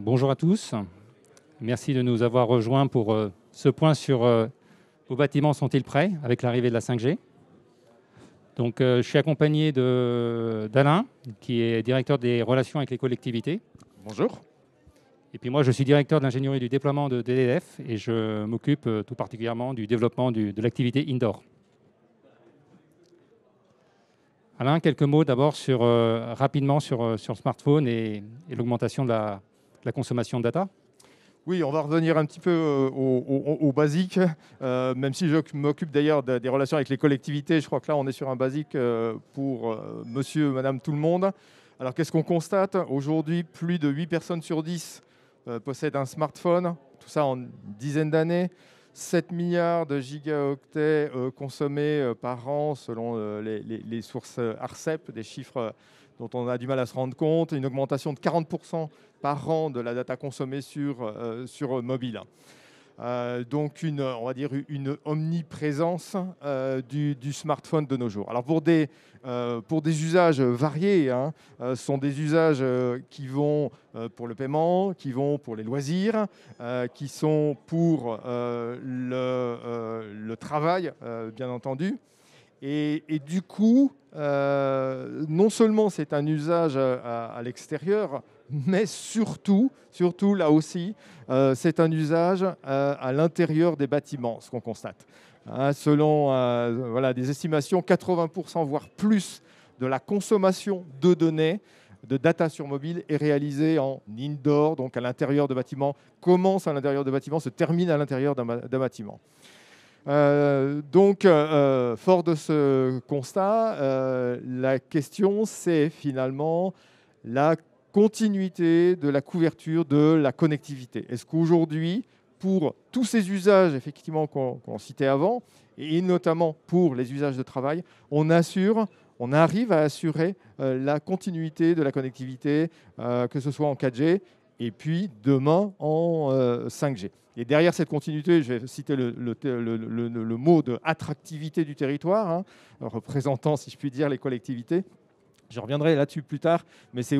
bonjour à tous. Merci de nous avoir rejoints pour ce point sur vos bâtiments sont-ils prêts avec l'arrivée de la 5G. Donc, je suis accompagné d'Alain, qui est directeur des relations avec les collectivités. Bonjour. Et puis moi, je suis directeur de l'ingénierie du déploiement de DDF et je m'occupe tout particulièrement du développement de l'activité indoor. Alain, quelques mots d'abord rapidement sur le smartphone et l'augmentation de la consommation de data. Oui, on va revenir un petit peu au basique, même si je m'occupe d'ailleurs des relations avec les collectivités. Je crois que là, on est sur un basique pour monsieur, madame, tout le monde. Alors, qu'est-ce qu'on constate? Aujourd'hui, plus de 8 personnes sur 10 possèdent un smartphone, tout ça en une dizaine d'années. 7 milliards de gigaoctets consommés par an selon les sources ARCEP, des chiffres dont on a du mal à se rendre compte, une augmentation de 40% par an de la data consommée sur mobile. Donc on va dire une omniprésence du smartphone de nos jours. Alors pour des usages variés, ce sont des usages qui vont pour le paiement, qui vont pour les loisirs, qui sont pour le travail, bien entendu. Et du coup, non seulement c'est un usage à l'extérieur, mais surtout là aussi, c'est un usage à l'intérieur des bâtiments, ce qu'on constate. Selon des estimations, 80% voire plus de la consommation de données, de data sur mobile est réalisée en indoor, donc à l'intérieur de bâtiments, commence à l'intérieur de bâtiments, se termine à l'intérieur d'un bâtiment. Fort de ce constat, la question, c'est finalement la continuité de la couverture de la connectivité. Est-ce qu'aujourd'hui, pour tous ces usages effectivement qu'on citait avant, et notamment pour les usages de travail, on arrive à assurer la continuité de la connectivité, que ce soit en 4G et puis demain en 5G. Et derrière cette continuité, je vais citer le mot de attractivité du territoire, représentant, si je puis dire, les collectivités. Je reviendrai là-dessus plus tard, mais c'est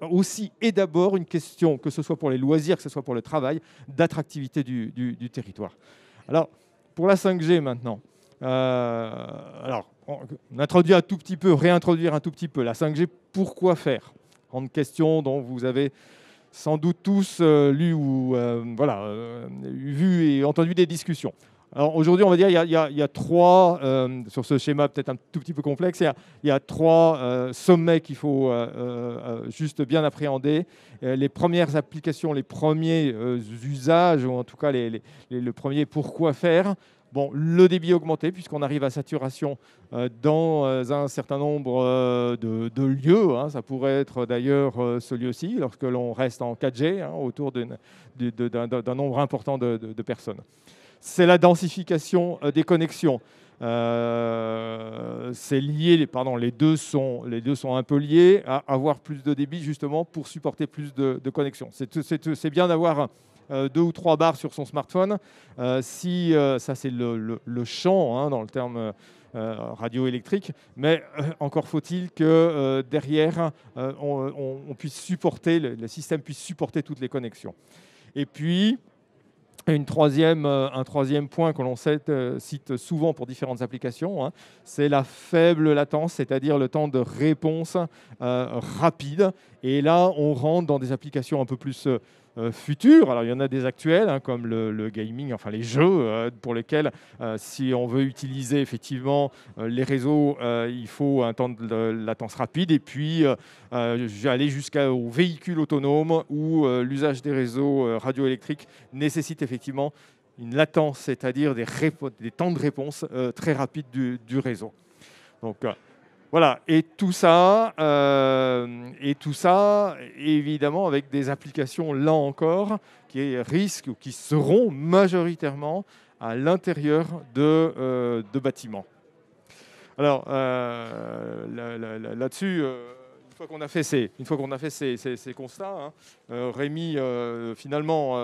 aussi et d'abord une question, que ce soit pour les loisirs, que ce soit pour le travail, d'attractivité du territoire. Alors, pour la 5G maintenant, on introduit un tout petit peu, réintroduire un tout petit peu la 5G, pourquoi faire? Grande question dont vous avez sans doute tous lu ou vu et entendu des discussions. Alors aujourd'hui, on va dire il y a trois, sur ce schéma peut-être un tout petit peu complexe, il y a trois sommets qu'il faut juste bien appréhender. Les premières applications, les premiers usages, ou en tout cas le premier pourquoi faire. Bon, le débit augmenté, puisqu'on arrive à saturation dans un certain nombre de lieux. Ça pourrait être d'ailleurs ce lieu-ci, lorsque l'on reste en 4G, autour d'un nombre important de personnes. C'est la densification des connexions. C'est lié, les deux sont un peu liés, à avoir plus de débit justement pour supporter plus de connexions. C'est bien d'avoir 2 ou 3 barres sur son smartphone. Ça c'est le champ dans le terme radioélectrique, mais encore faut-il que derrière on puisse supporter, le système puisse supporter toutes les connexions. Et puis un troisième point que l'on cite souvent pour différentes applications, c'est la faible latence, c'est-à-dire le temps de réponse rapide. Et là, on rentre dans des applications un peu plus futures. Alors, il y en a des actuelles, comme le gaming, enfin les jeux, pour lesquels, si on veut utiliser effectivement les réseaux, il faut un temps de latence rapide. Et puis, aller jusqu'aux véhicules autonomes où l'usage des réseaux radioélectriques nécessite effectivement une latence, c'est-à-dire des temps de réponse très rapides du réseau. Donc, voilà, et tout ça, évidemment, avec des applications, là encore, qui risquent ou qui seront majoritairement à l'intérieur de bâtiments. Alors, là-dessus, une fois qu'on a fait ces constats, Rémi, finalement,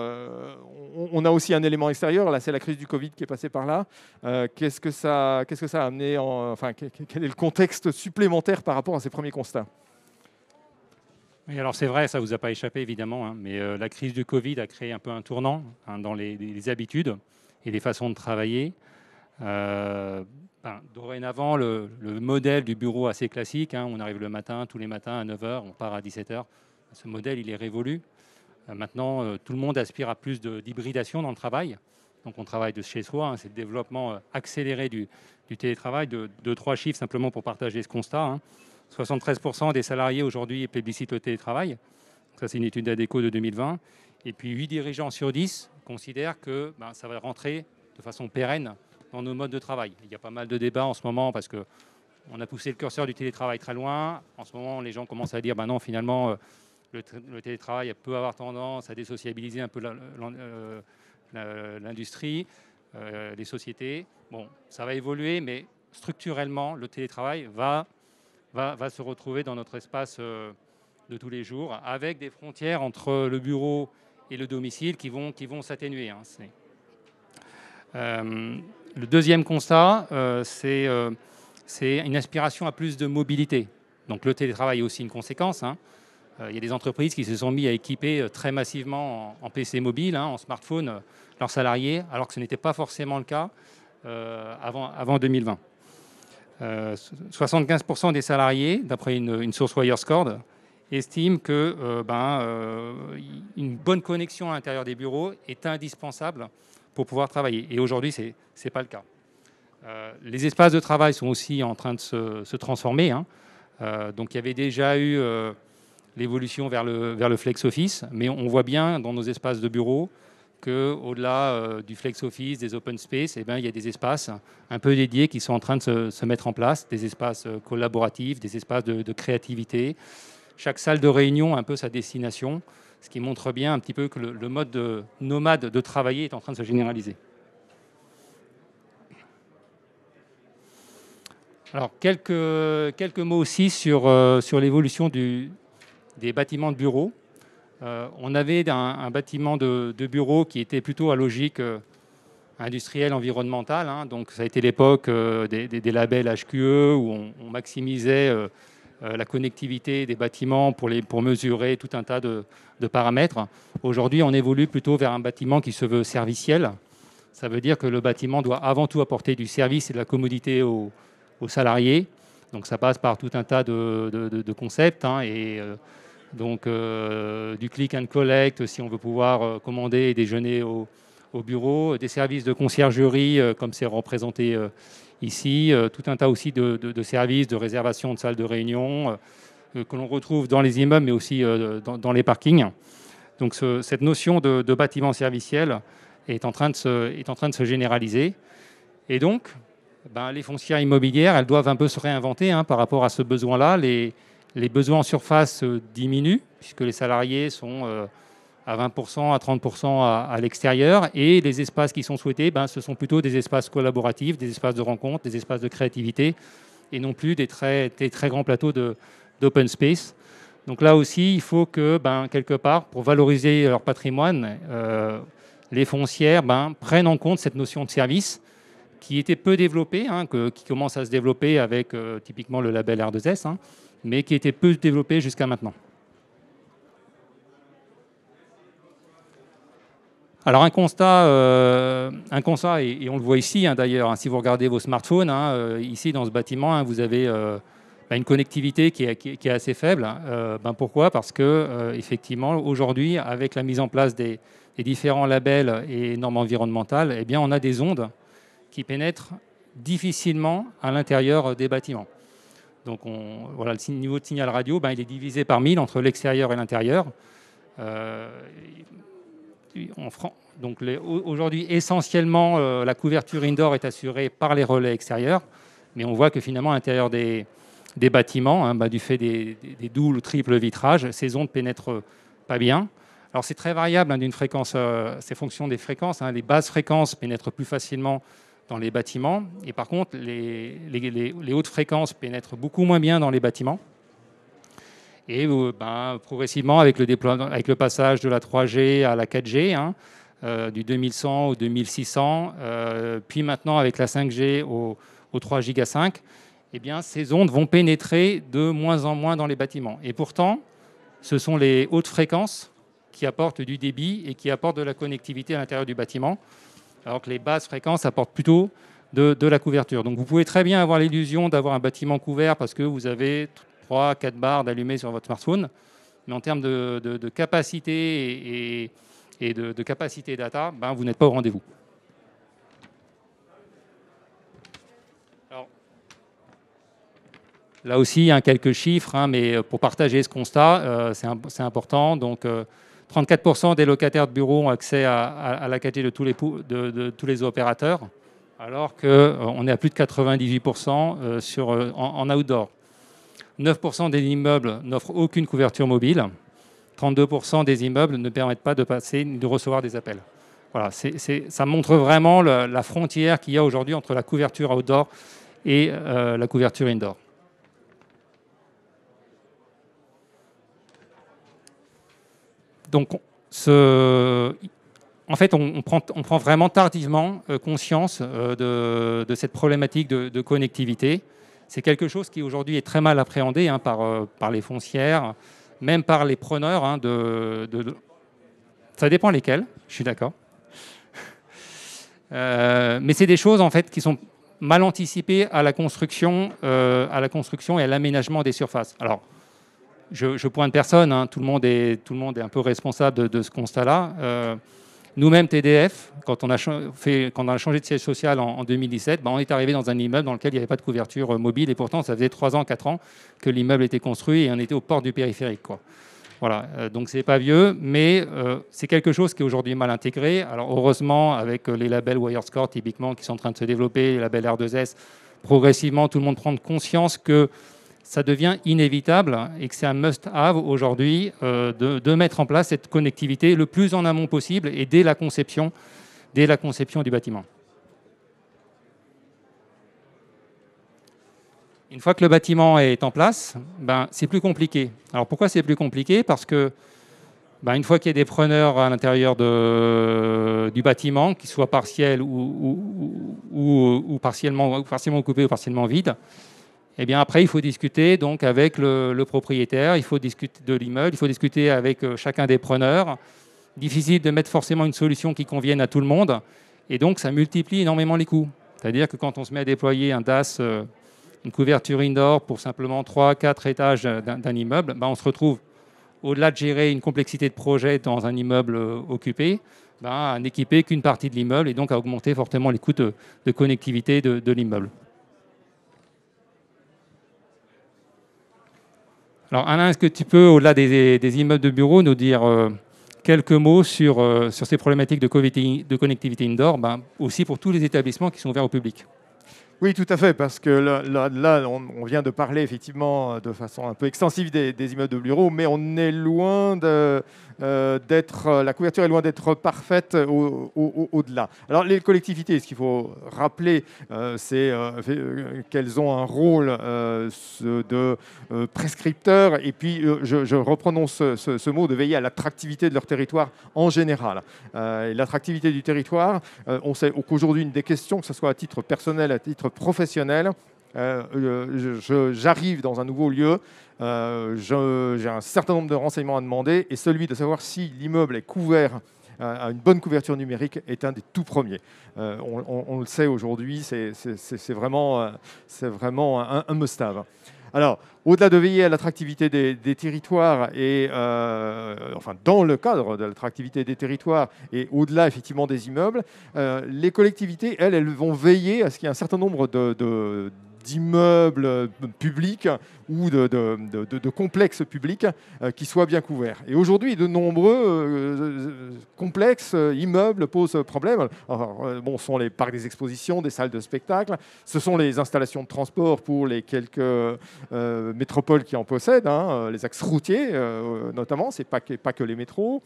on a aussi un élément extérieur. Là, c'est la crise du Covid qui est passée par là. Qu'est-ce que ça a amené quel est le contexte supplémentaire par rapport à ces premiers constats? Oui, alors c'est vrai, ça ne vous a pas échappé évidemment, hein, mais la crise du Covid a créé un peu un tournant, hein, dans les habitudes et les façons de travailler. Euh, Dorénavant, le modèle du bureau assez classique, hein, on arrive le matin, tous les matins à 9 heures, on part à 17 heures. Ce modèle, il est révolu. Maintenant, tout le monde aspire à plus d'hybridation dans le travail. Donc on travaille de chez soi, hein, c'est le développement accéléré du télétravail, de 3 chiffres simplement pour partager ce constat, hein. 73% des salariés aujourd'hui plébiscitent le télétravail. Ça, c'est une étude d'Adecco de 2020. Et puis 8 dirigeants sur 10 considèrent que ça va rentrer de façon pérenne dans nos modes de travail. Il y a pas mal de débats en ce moment parce qu'on a poussé le curseur du télétravail très loin. En ce moment, les gens commencent à dire non, finalement, le télétravail peut avoir tendance à désociabiliser un peu l'industrie, les sociétés. Bon, ça va évoluer, mais structurellement, le télétravail va se retrouver dans notre espace de tous les jours, avec des frontières entre le bureau et le domicile qui vont s'atténuer, hein. Le deuxième constat, c'est une aspiration à plus de mobilité. Donc le télétravail est aussi une conséquence, hein. Il y a des entreprises qui se sont mis à équiper très massivement en PC mobile, hein, en smartphone, leurs salariés, alors que ce n'était pas forcément le cas avant 2020. 75% des salariés, d'après une source Wirescore, estiment que une bonne connexion à l'intérieur des bureaux est indispensable pour pouvoir travailler. Et aujourd'hui, ce n'est pas le cas. Les espaces de travail sont aussi en train de se transformer, hein. Donc il y avait déjà eu l'évolution vers le flex office, mais on voit bien dans nos espaces de bureau qu'au-delà du flex office, des open space, il y a des espaces un peu dédiés qui sont en train de se mettre en place, des espaces collaboratifs, des espaces de créativité. Chaque salle de réunion a un peu sa destination, ce qui montre bien un petit peu que le mode nomade de travailler est en train de se généraliser. Alors, quelques mots aussi sur l'évolution des bâtiments de bureaux. On avait un bâtiment de bureau qui était plutôt à logique industrielle, environnementale, hein. Donc ça a été l'époque des labels HQE où on maximisait la connectivité des bâtiments pour mesurer tout un tas de paramètres. Aujourd'hui, on évolue plutôt vers un bâtiment qui se veut serviciel. Ça veut dire que le bâtiment doit avant tout apporter du service et de la commodité aux salariés. Donc ça passe par tout un tas de concepts, hein, et du click and collect si on veut pouvoir commander et déjeuner au bureau, des services de conciergerie comme c'est représenté ici, tout un tas aussi de services de réservation de salles de réunion que l'on retrouve dans les immeubles mais aussi dans les parkings. Donc cette notion de bâtiment serviciel est en train de se généraliser. Et donc, les foncières immobilières, elles doivent un peu se réinventer, hein, par rapport à ce besoin-là. Les besoins en surface diminuent, puisque les salariés sont à 20%, à 30% à l'extérieur. Et les espaces qui sont souhaités, ce sont plutôt des espaces collaboratifs, des espaces de rencontre, des espaces de créativité, et non plus des très grands plateaux d'open space. Donc là aussi, il faut que, quelque part, pour valoriser leur patrimoine, les foncières prennent en compte cette notion de service qui était peu développée, hein, qui commence à se développer avec typiquement le label R2S, hein, mais qui était peu développée jusqu'à maintenant. Alors un constat, et on le voit ici, hein, d'ailleurs, hein, si vous regardez vos smartphones, hein, ici dans ce bâtiment, hein, vous avez une connectivité qui est assez faible. Pourquoi ? Parce que effectivement, aujourd'hui, avec la mise en place des différents labels et normes environnementales, on a des ondes qui pénètrent difficilement à l'intérieur des bâtiments. Donc voilà, le niveau de signal radio, il est divisé par 1000 entre l'extérieur et l'intérieur. Donc aujourd'hui, essentiellement, la couverture indoor est assurée par les relais extérieurs, mais on voit que finalement, à l'intérieur des bâtiments, hein, du fait des doubles ou triples vitrages, ces ondes pénètrent pas bien. Alors c'est très variable, hein, d'une fréquence, c'est fonction des fréquences, hein. Les basses fréquences pénètrent plus facilement dans les bâtiments, et par contre, les hautes fréquences pénètrent beaucoup moins bien dans les bâtiments. Et progressivement, avec le passage de la 3G à la 4G, hein, du 2100 au 2600, puis maintenant avec la 5G au 3 Giga 5, ces ondes vont pénétrer de moins en moins dans les bâtiments. Et pourtant, ce sont les hautes fréquences qui apportent du débit et qui apportent de la connectivité à l'intérieur du bâtiment, alors que les basses fréquences apportent plutôt de la couverture. Donc vous pouvez très bien avoir l'illusion d'avoir un bâtiment couvert parce que vous avez 3-4 barres d'allumées sur votre smartphone, mais en termes de capacité et de capacité data, ben, vous n'êtes pas au rendez-vous. Là aussi, quelques chiffres, mais pour partager ce constat, c'est important. Donc, 34% des locataires de bureaux ont accès à la 4G de tous les opérateurs, alors qu'on est à plus de 98% en outdoor. 9% des immeubles n'offrent aucune couverture mobile. 32% des immeubles ne permettent pas de passer ni de recevoir des appels. Voilà, ça montre vraiment la frontière qu'il y a aujourd'hui entre la couverture outdoor et la couverture indoor. Donc, en fait, on prend vraiment tardivement conscience de cette problématique de connectivité. C'est quelque chose qui aujourd'hui est très mal appréhendé par les foncières, même par les preneurs. Ça dépend lesquels, je suis d'accord. Mais c'est des choses en fait qui sont mal anticipées à la construction et à l'aménagement des surfaces. Alors, je pointe personne, tout le monde est un peu responsable de ce constat-là. Nous-mêmes, TDF, quand on a changé de siège social en 2017, on est arrivé dans un immeuble dans lequel il n'y avait pas de couverture mobile, et pourtant ça faisait 3 ans, 4 ans que l'immeuble était construit et on était aux portes du périphérique, quoi. Voilà, donc c'est pas vieux, mais c'est quelque chose qui est aujourd'hui mal intégré. Alors heureusement, avec les labels WireScore typiquement qui sont en train de se développer, les labels R2S, progressivement tout le monde prend conscience que ça devient inévitable et que c'est un must-have aujourd'hui de mettre en place cette connectivité le plus en amont possible et dès la conception du bâtiment. Une fois que le bâtiment est en place, c'est plus compliqué. Alors pourquoi c'est plus compliqué? Parce que une fois qu'il y a des preneurs à l'intérieur du bâtiment, qu'ils soient partiels ou partiellement occupés ou partiellement vides, eh bien après, il faut discuter donc avec le propriétaire, il faut discuter de l'immeuble, il faut discuter avec chacun des preneurs. Difficile de mettre forcément une solution qui convienne à tout le monde. Et donc, ça multiplie énormément les coûts. C'est-à-dire que quand on se met à déployer un DAS, une couverture indoor pour simplement 3-4 étages d'un immeuble, on se retrouve, au-delà de gérer une complexité de projet dans un immeuble occupé, à n'équiper qu'une partie de l'immeuble et donc à augmenter fortement les coûts de connectivité de l'immeuble. Alors Alain, est-ce que tu peux, au-delà des immeubles de bureaux, nous dire quelques mots sur ces problématiques de connectivité indoor, aussi pour tous les établissements qui sont ouverts au public? Oui, tout à fait, parce que là on vient de parler effectivement de façon un peu extensive des immeubles de bureaux, mais on est loin la couverture est loin d'être parfaite au-delà. Alors les collectivités, ce qu'il faut rappeler, c'est qu'elles ont un rôle de prescripteur, et puis je reprononce ce mot, de veiller à l'attractivité de leur territoire en général. L'attractivité du territoire, on sait qu'aujourd'hui, une des questions, que ce soit à titre personnel, à titre professionnel, j'arrive dans un nouveau lieu, j'ai un certain nombre de renseignements à demander, et celui de savoir si l'immeuble est couvert à une bonne couverture numérique est un des tout premiers. On le sait aujourd'hui, c'est vraiment un must-have. Alors, au-delà de veiller à l'attractivité des territoires, et dans le cadre de l'attractivité des territoires et au-delà effectivement des immeubles, les collectivités, elles vont veiller à ce qu'il y ait un certain nombre d'immeubles publics ou de complexes publics qui soient bien couverts. Et aujourd'hui, de nombreux complexes, immeubles posent problème. Ce sont les parcs des expositions, des salles de spectacle, ce sont les installations de transport pour les quelques métropoles qui en possèdent, les axes routiers notamment, c'est pas que les métros,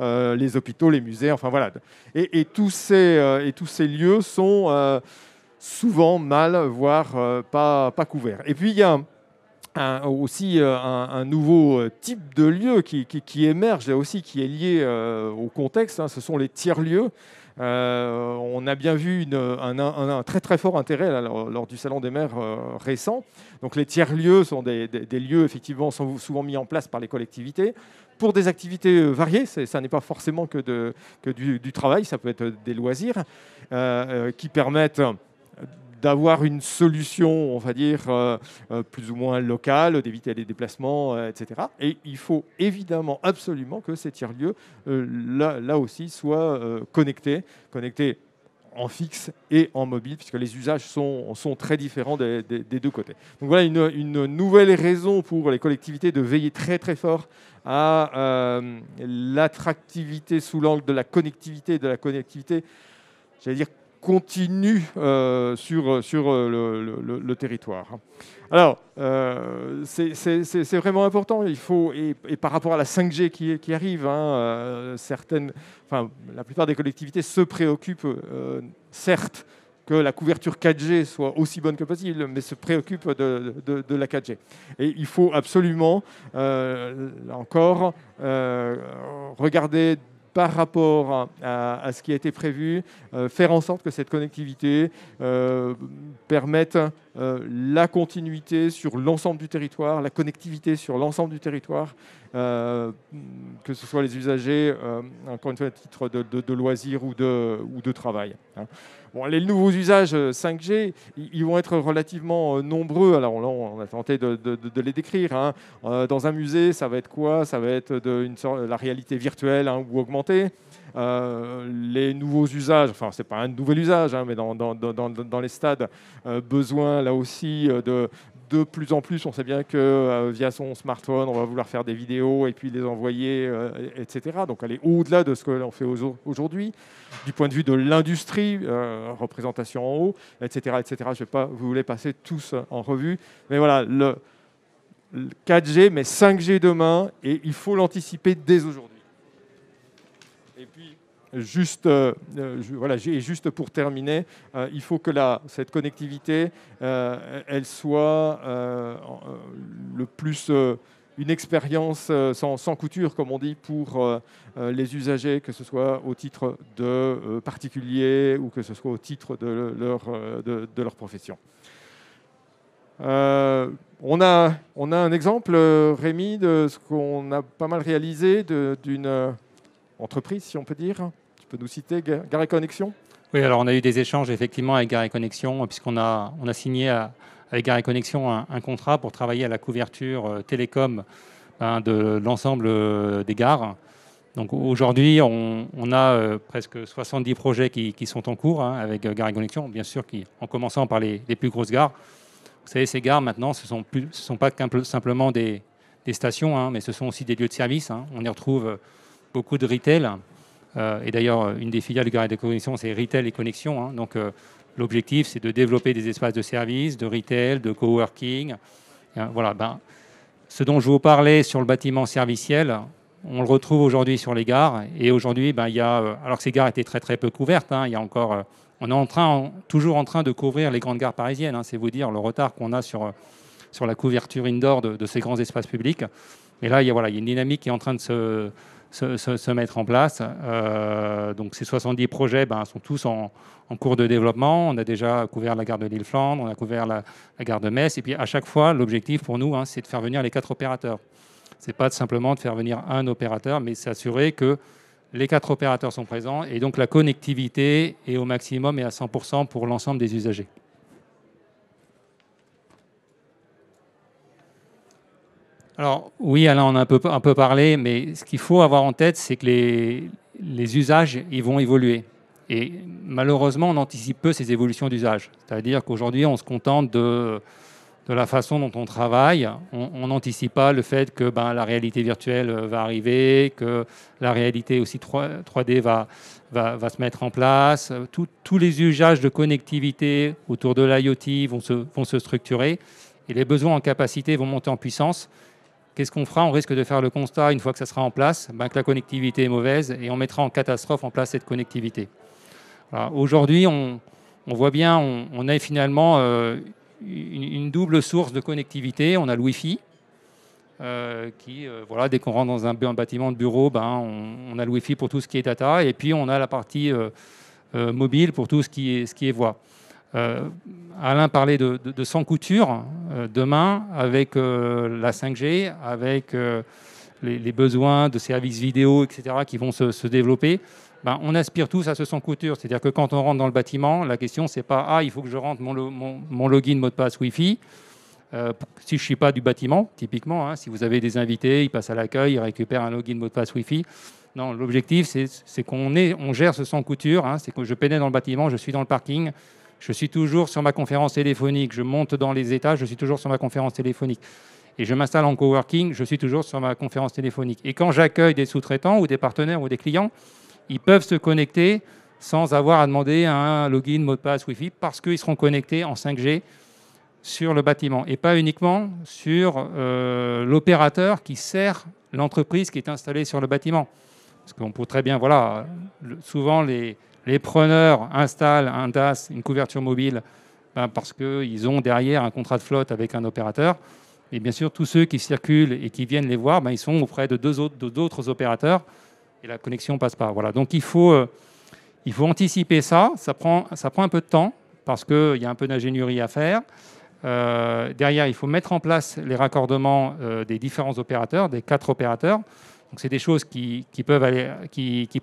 les hôpitaux, les musées, enfin voilà. Et tous ces lieux sont souvent mal, voire pas couverts. Et puis il y a aussi un nouveau type de lieu qui émerge là aussi, qui est lié au contexte, ce sont les tiers-lieux. On a bien vu un très très fort intérêt là, lors du Salon des maires récent. Donc les tiers-lieux sont des lieux effectivement souvent mis en place par les collectivités pour des activités variées. Ça n'est pas forcément que du travail, ça peut être des loisirs qui permettent d'avoir une solution, on va dire, plus ou moins locale, d'éviter les déplacements, etc. Et il faut évidemment, absolument, que ces tiers-lieux, là aussi, soient connectés en fixe et en mobile, puisque les usages sont très différents des deux côtés. Donc voilà une nouvelle raison pour les collectivités de veiller très très fort à l'attractivité sous l'angle de la connectivité, j'allais dire, continue sur le territoire. Alors, c'est vraiment important. Il faut, et par rapport à la 5G qui arrive, la plupart des collectivités se préoccupent, certes, que la couverture 4G soit aussi bonne que possible, mais se préoccupent de la 4G. Et il faut absolument, là encore, regarder par rapport à ce qui a été prévu, faire en sorte que cette connectivité permette la continuité sur l'ensemble du territoire, la connectivité sur l'ensemble du territoire, que ce soit les usagers, encore une fois, à titre de loisirs ou de travail. Bon, les nouveaux usages 5G, ils vont être relativement nombreux. Alors là, on a tenté de les décrire. Dans un musée, ça va être quoi? Ça va être la réalité virtuelle ou augmentée. Les nouveaux usages, enfin, ce n'est pas un nouvel usage, mais dans les stades, besoin là aussi de plus en plus, on sait bien que via son smartphone, on va vouloir faire des vidéos et puis les envoyer, etc. Donc aller au-delà de ce que l'on fait aujourd'hui. Du point de vue de l'industrie, représentation en haut, etc. Je ne vais pas vous les passer tous en revue. Mais voilà, le 4G, mais 5G demain, et il faut l'anticiper dès aujourd'hui. Et puis, juste pour terminer, il faut que cette connectivité, elle soit le plus une expérience sans couture, comme on dit, pour les usagers, que ce soit au titre de particuliers ou que ce soit au titre de leur profession. On a un exemple, Rémi, de ce qu'on a pas mal réalisé d'une entreprise, si on peut dire. Tu peux nous citer Gare & Connexion? Oui, alors on a eu des échanges effectivement avec Gare & Connexion, puisqu'on a signé avec Gare & Connexion un contrat pour travailler à la couverture télécom de l'ensemble des gares. Donc aujourd'hui, on a presque 70 projets qui sont en cours avec Gare & Connexion, bien sûr, en commençant par les plus grosses gares. Vous savez, ces gares maintenant, ce ne sont pas simplement des stations, mais ce sont aussi des lieux de service. On y retrouve beaucoup de retail. Et d'ailleurs, une des filiales de Gare & Connexion, c'est Retail et Connexion. Donc l'objectif, c'est de développer des espaces de service, de retail, de coworking. Voilà, ce dont je vous parlais sur le bâtiment serviciel, on le retrouve aujourd'hui sur les gares. Et aujourd'hui, alors que ces gares étaient très très peu couvertes, on est toujours en train de couvrir les grandes gares parisiennes. C'est vous dire le retard qu'on a sur la couverture indoor de ces grands espaces publics. Et là, il y a une dynamique qui est en train de se mettre en place. Donc ces 70 projets sont tous en cours de développement. On a déjà couvert la gare de Lille-Flandre, on a couvert la gare de Metz. Et puis à chaque fois, l'objectif pour nous, c'est de faire venir les 4 opérateurs. Ce n'est pas simplement de faire venir un opérateur, mais s'assurer que les 4 opérateurs sont présents et donc la connectivité est au maximum et à 100% pour l'ensemble des usagers. Alors oui, Alain, on a un peu parlé, mais ce qu'il faut avoir en tête, c'est que les usages, ils vont évoluer. Et malheureusement, on anticipe peu ces évolutions d'usage. C'est-à-dire qu'aujourd'hui, on se contente de la façon dont on travaille. On n'anticipe pas le fait que la réalité virtuelle va arriver, que la réalité aussi 3D va se mettre en place. Tous les usages de connectivité autour de l'IoT vont se structurer et les besoins en capacité vont monter en puissance. Qu'est-ce qu'on fera? On risque de faire le constat, une fois que ça sera en place, que la connectivité est mauvaise et on mettra en catastrophe en place cette connectivité. Aujourd'hui, on voit bien, on a finalement une double source de connectivité. On a le Wi-Fi, dès qu'on rentre dans un bâtiment de bureau, on a le Wi-Fi pour tout ce qui est data. Et puis, on a la partie mobile pour tout ce qui est voix. Alain parlait de sans couture. Demain, avec la 5G, avec les besoins de services vidéo, etc., qui vont se développer, ben, on aspire tous à ce sans couture. C'est-à-dire que quand on rentre dans le bâtiment, la question, c'est pas « Ah, il faut que je rentre mon login, mot de passe Wi-Fi ». Si je ne suis pas du bâtiment, typiquement, hein, si vous avez des invités, ils passent à l'accueil, ils récupèrent un login, mot de passe Wi-Fi. Non, l'objectif, c'est qu'on gère ce sans couture. Hein, c'est que je pénètre dans le bâtiment, je suis dans le parking, je suis toujours sur ma conférence téléphonique, je monte dans les étages, je suis toujours sur ma conférence téléphonique. Et je m'installe en coworking, je suis toujours sur ma conférence téléphonique. Et quand j'accueille des sous-traitants ou des partenaires ou des clients, ils peuvent se connecter sans avoir à demander un login, mot de passe Wi-Fi, parce qu'ils seront connectés en 5G sur le bâtiment et pas uniquement sur l'opérateur qui sert l'entreprise qui est installée sur le bâtiment. Parce qu'on peut très bien, voilà, souvent les preneurs installent un DAS, une couverture mobile, parce qu'ils ont derrière un contrat de flotte avec un opérateur. Et bien sûr, tous ceux qui circulent et qui viennent les voir, ils sont auprès de d'autres opérateurs et la connexion ne passe pas. Voilà. Donc il faut anticiper ça. Ça prend un peu de temps parce qu'il y a un peu d'ingénierie à faire. Derrière, il faut mettre en place les raccordements des différents opérateurs, des 4 opérateurs. Donc, c'est des choses qui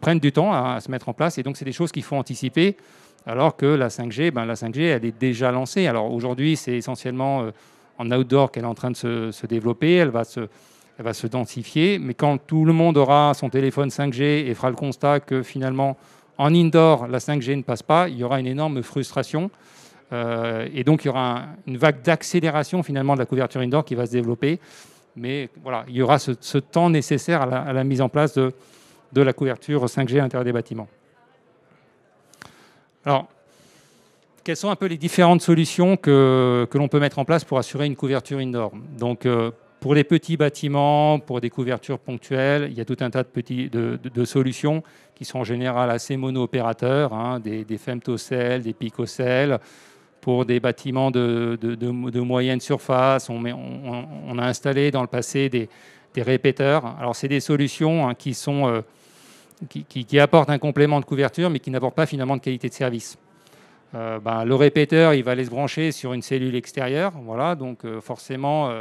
prennent du temps à se mettre en place. Et donc, c'est des choses qu'il faut anticiper. Alors que la 5G, elle est déjà lancée. Alors, aujourd'hui, c'est essentiellement en outdoor qu'elle est en train de se développer. Elle va se densifier. Mais quand tout le monde aura son téléphone 5G et fera le constat que finalement, en indoor, la 5G ne passe pas, il y aura une énorme frustration. Et donc, il y aura une vague d'accélération finalement de la couverture indoor qui va se développer. Mais voilà, il y aura ce temps nécessaire à la mise en place de la couverture 5G à l'intérieur des bâtiments. Alors, quelles sont un peu les différentes solutions que l'on peut mettre en place pour assurer une couverture indoor? Donc, pour les petits bâtiments, pour des couvertures ponctuelles, il y a tout un tas de solutions qui sont en général assez mono-opérateurs, hein, des femtocell, des picocell. Pour des bâtiments de moyenne surface, on a installé dans le passé des répéteurs. Alors, c'est des solutions hein, qui apportent un complément de couverture, mais qui n'apportent pas finalement de qualité de service. Le répéteur, il va aller se brancher sur une cellule extérieure. Voilà, donc forcément,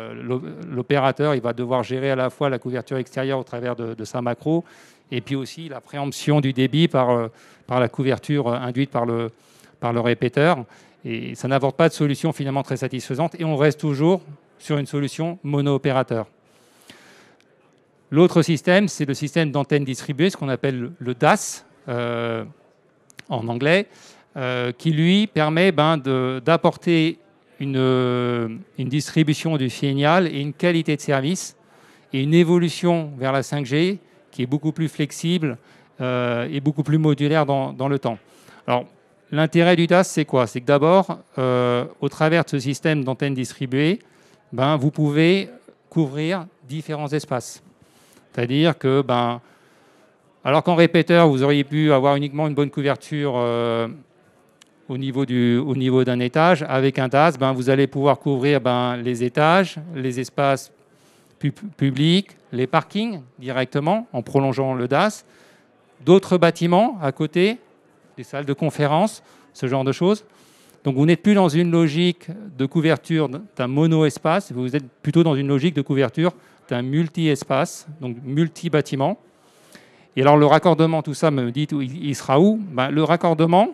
l'opérateur, il va devoir gérer à la fois la couverture extérieure au travers de sa macro, et puis aussi la préemption du débit par la couverture induite par le répéteur. Et ça n'apporte pas de solution finalement très satisfaisante et on reste toujours sur une solution mono-opérateur. L'autre système, c'est le système d'antenne distribuée, ce qu'on appelle le DAS en anglais, qui lui permet d'apporter une distribution du signal et une qualité de service et une évolution vers la 5G qui est beaucoup plus flexible et beaucoup plus modulaire dans le temps. Alors, l'intérêt du DAS, c'est quoi? C'est que d'abord, au travers de ce système d'antenne distribuée, vous pouvez couvrir différents espaces. C'est-à-dire que, alors qu'en répéteur, vous auriez pu avoir uniquement une bonne couverture au niveau d'un étage, avec un DAS, vous allez pouvoir couvrir les étages, les espaces publics, les parkings directement, en prolongeant le DAS, d'autres bâtiments à côté, des salles de conférence, ce genre de choses. Donc vous n'êtes plus dans une logique de couverture d'un mono-espace, vous êtes plutôt dans une logique de couverture d'un multi-espace, donc multi-bâtiment. Et alors le raccordement, tout ça, me dit, il sera où? Le raccordement,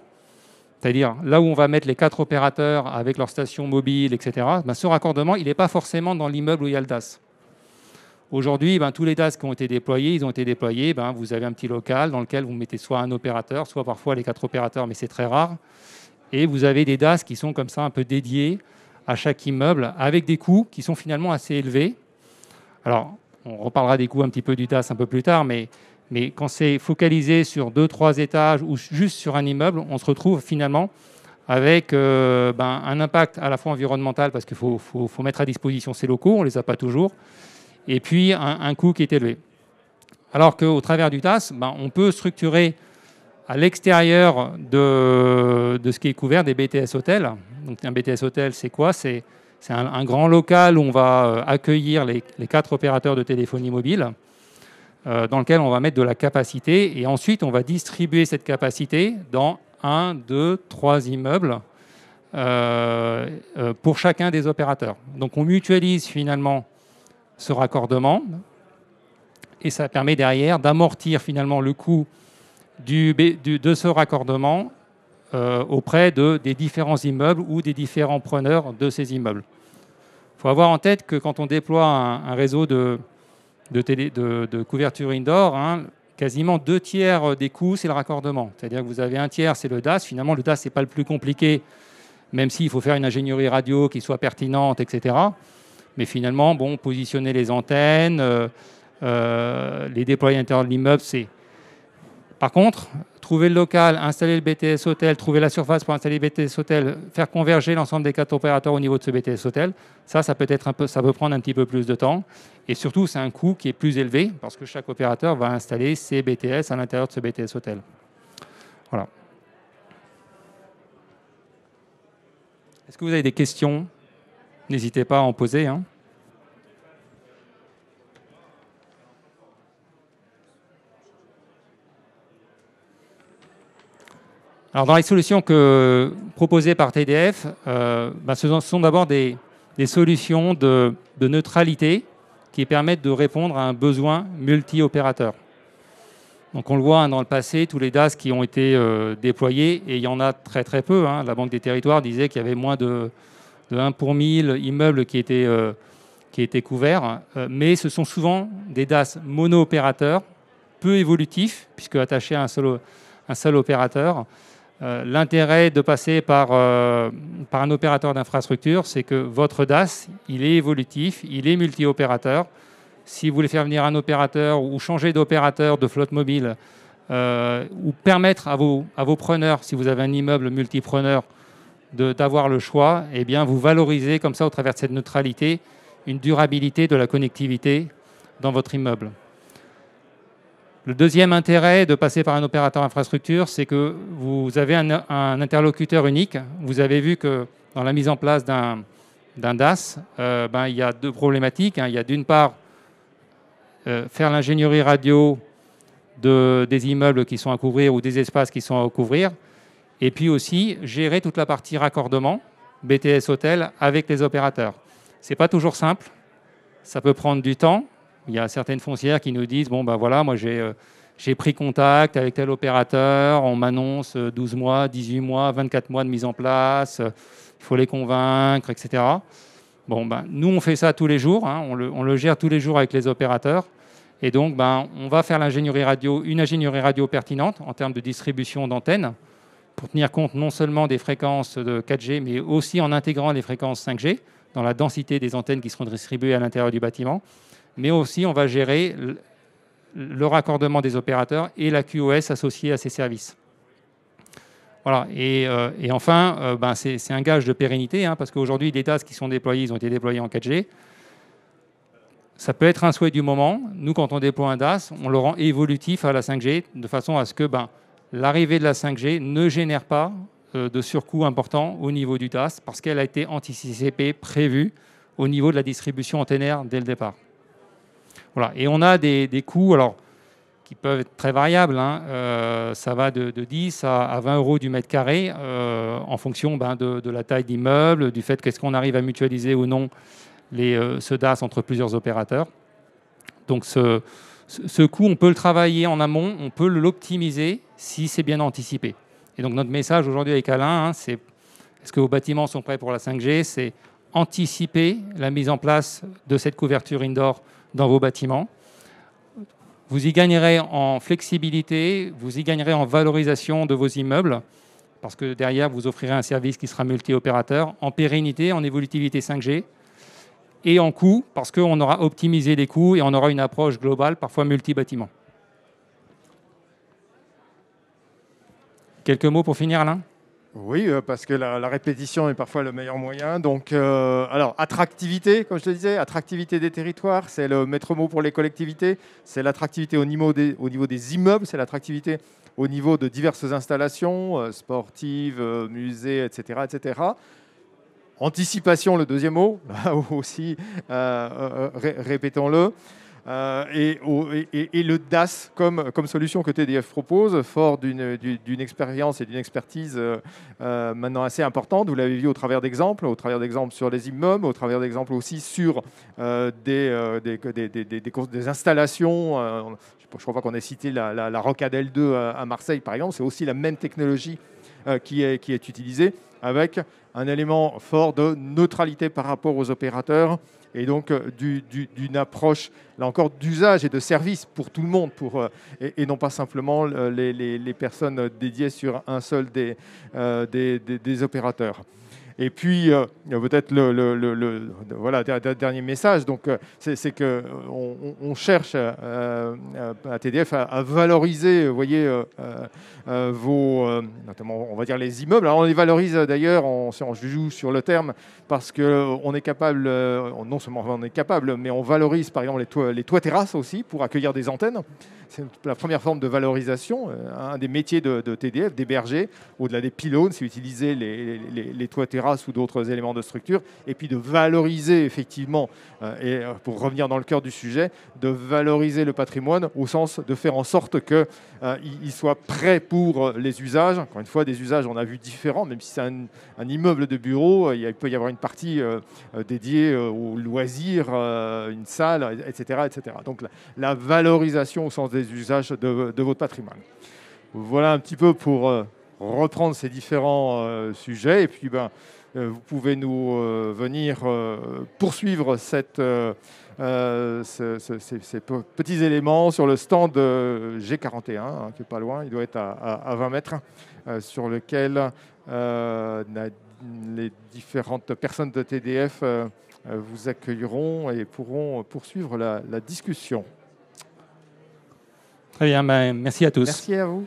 c'est-à-dire là où on va mettre les 4 opérateurs avec leurs stations mobiles, etc., ce raccordement, il n'est pas forcément dans l'immeuble où il y a le DAS. Aujourd'hui, tous les DAS qui ont été déployés, vous avez un petit local dans lequel vous mettez soit un opérateur, soit parfois les 4 opérateurs, mais c'est très rare. Et vous avez des DAS qui sont comme ça un peu dédiés à chaque immeuble, avec des coûts qui sont finalement assez élevés. Alors, on reparlera des coûts un petit peu du DAS un peu plus tard, mais quand c'est focalisé sur 2-3 étages ou juste sur un immeuble, on se retrouve finalement avec un impact à la fois environnemental, parce qu'il faut mettre à disposition ces locaux, on ne les a pas toujours, et puis un coût qui est élevé. Alors qu'au travers du DAS, on peut structurer à l'extérieur de ce qui est couvert des BTS hôtels. Donc un BTS hôtel, c'est quoi? C'est un grand local où on va accueillir les 4 opérateurs de téléphonie mobile, dans lequel on va mettre de la capacité, et ensuite on va distribuer cette capacité dans 1, 2, 3 immeubles pour chacun des opérateurs. Donc on mutualise finalement ce raccordement et ça permet derrière d'amortir finalement le coût de ce raccordement auprès des différents immeubles ou des différents preneurs de ces immeubles. Il faut avoir en tête que quand on déploie un réseau de couverture indoor, quasiment 2/3 des coûts, c'est le raccordement. C'est-à-dire que vous avez 1/3, c'est le DAS. Finalement, le DAS, ce n'est pas le plus compliqué, même s'il faut faire une ingénierie radio qui soit pertinente, etc. Mais finalement, bon, positionner les antennes, les déployer à l'intérieur de l'immeuble, c'est... Par contre, trouver le local, installer le BTS hôtel, trouver la surface pour installer le BTS hôtel, faire converger l'ensemble des 4 opérateurs au niveau de ce BTS hôtel, ça peut prendre un petit peu plus de temps. Et surtout, c'est un coût qui est plus élevé parce que chaque opérateur va installer ses BTS à l'intérieur de ce BTS hôtel. Voilà. Est-ce que vous avez des questions? N'hésitez pas à en poser. Alors, dans les solutions proposées par TDF, ce sont d'abord des solutions de neutralité qui permettent de répondre à un besoin multi-opérateur. Donc, on le voit dans le passé, tous les DAS qui ont été déployés, et il y en a très très peu. La Banque des Territoires disait qu'il y avait moins de 1 pour 1000 immeubles qui étaient couverts, mais ce sont souvent des DAS mono-opérateurs, peu évolutifs, puisque attachés à un seul opérateur. L'intérêt de passer par un opérateur d'infrastructure, c'est que votre DAS, il est évolutif, il est multi-opérateur. Si vous voulez faire venir un opérateur ou changer d'opérateur de flotte mobile, ou permettre à vos preneurs, si vous avez un immeuble multipreneur, d'avoir le choix, eh bien, vous valorisez comme ça, au travers de cette neutralité, une durabilité de la connectivité dans votre immeuble. Le deuxième intérêt de passer par un opérateur infrastructure, c'est que vous avez un interlocuteur unique. Vous avez vu que dans la mise en place d'un DAS, il y a deux problématiques. Il y a d'une part faire l'ingénierie radio des immeubles qui sont à couvrir ou des espaces qui sont à couvrir, et puis aussi gérer toute la partie raccordement BTS hôtel avec les opérateurs. Ce n'est pas toujours simple, ça peut prendre du temps. Il y a certaines foncières qui nous disent, voilà, moi j'ai pris contact avec tel opérateur, on m'annonce 12 mois, 18 mois, 24 mois de mise en place, il faut les convaincre, etc. Nous, on fait ça tous les jours, on le gère tous les jours avec les opérateurs. Et donc, on va faire une ingénierie radio pertinente en termes de distribution d'antennes pour tenir compte non seulement des fréquences de 4G, mais aussi en intégrant les fréquences 5G dans la densité des antennes qui seront distribuées à l'intérieur du bâtiment. Mais aussi, on va gérer le raccordement des opérateurs et la QoS associée à ces services. Voilà. Et enfin, c'est un gage de pérennité, parce qu'aujourd'hui, les DAS qui sont déployés, ils ont été déployés en 4G. Ça peut être un souhait du moment. Nous, quand on déploie un DAS, on le rend évolutif à la 5G, de façon à ce que l'arrivée de la 5G ne génère pas de surcoût important au niveau du DAS, parce qu'elle a été anticipée, prévue au niveau de la distribution antennaire dès le départ. Voilà. Et on a des coûts qui peuvent être très variables. Ça va de 10 à 20 euros du mètre carré en fonction de la taille d'immeuble, du fait qu'est-ce qu'on arrive à mutualiser ou non ce DAS entre plusieurs opérateurs. Donc ce coût, on peut le travailler en amont, on peut l'optimiser si c'est bien anticipé. Et donc notre message aujourd'hui avec Alain, c'est est-ce que vos bâtiments sont prêts pour la 5G? C'est anticiper la mise en place de cette couverture indoor dans vos bâtiments. Vous y gagnerez en flexibilité, vous y gagnerez en valorisation de vos immeubles, parce que derrière, vous offrirez un service qui sera multi-opérateur, en pérennité, en évolutivité 5G, et en coût, parce qu'on aura optimisé les coûts et on aura une approche globale, parfois multi-bâtiments. Quelques mots pour finir, Alain ? Oui, parce que la répétition est parfois le meilleur moyen. Donc, alors, attractivité, comme je te disais, attractivité des territoires, c'est le maître mot pour les collectivités. C'est l'attractivité au niveau des immeubles, c'est l'attractivité au niveau de diverses installations sportives, musées, etc., etc. Anticipation, le deuxième mot, aussi, répétons-le. et le DAS comme solution que TDF propose, fort d'une expérience et d'une expertise maintenant assez importante. Vous l'avez vu au travers d'exemples sur les immeubles, au travers d'exemples aussi sur des installations. Je crois qu'on ait cité la Rocade L2 à Marseille, par exemple. C'est aussi la même technologie qui est utilisée, avec un élément fort de neutralité par rapport aux opérateurs, et donc d'une approche, là encore, d'usage et de service pour tout le monde, et non pas simplement les personnes dédiées sur un seul des opérateurs. Et puis, peut-être voilà, dernier message, donc, c'est qu'on cherche à TDF à valoriser, vous voyez, notamment, on va dire, les immeubles. Alors, on les valorise d'ailleurs, on joue sur le terme, parce qu'on est capable, non seulement on est capable, mais on valorise par exemple les toits terrasses aussi pour accueillir des antennes. C'est la première forme de valorisation. Un des métiers de TDF, d'héberger, au-delà des pylônes, c'est utiliser les toits terrasses ou d'autres éléments de structure, et puis de valoriser effectivement, et pour revenir dans le cœur du sujet, de valoriser le patrimoine au sens de faire en sorte qu'il soit prêt pour les usages. Encore une fois, des usages, on a vu différents, même si c'est un immeuble de bureau, il peut y avoir une partie dédiée aux loisirs, une salle, etc. etc. Donc la valorisation au sens des usages de votre patrimoine. Voilà un petit peu pour reprendre ces différents sujets. Et puis, vous pouvez nous venir poursuivre ces petits éléments sur le stand G41, hein, qui n'est pas loin, il doit être à 20 mètres, sur lequel les différentes personnes de TDF vous accueilleront et pourront poursuivre la discussion. Très bien, merci à tous. Merci à vous.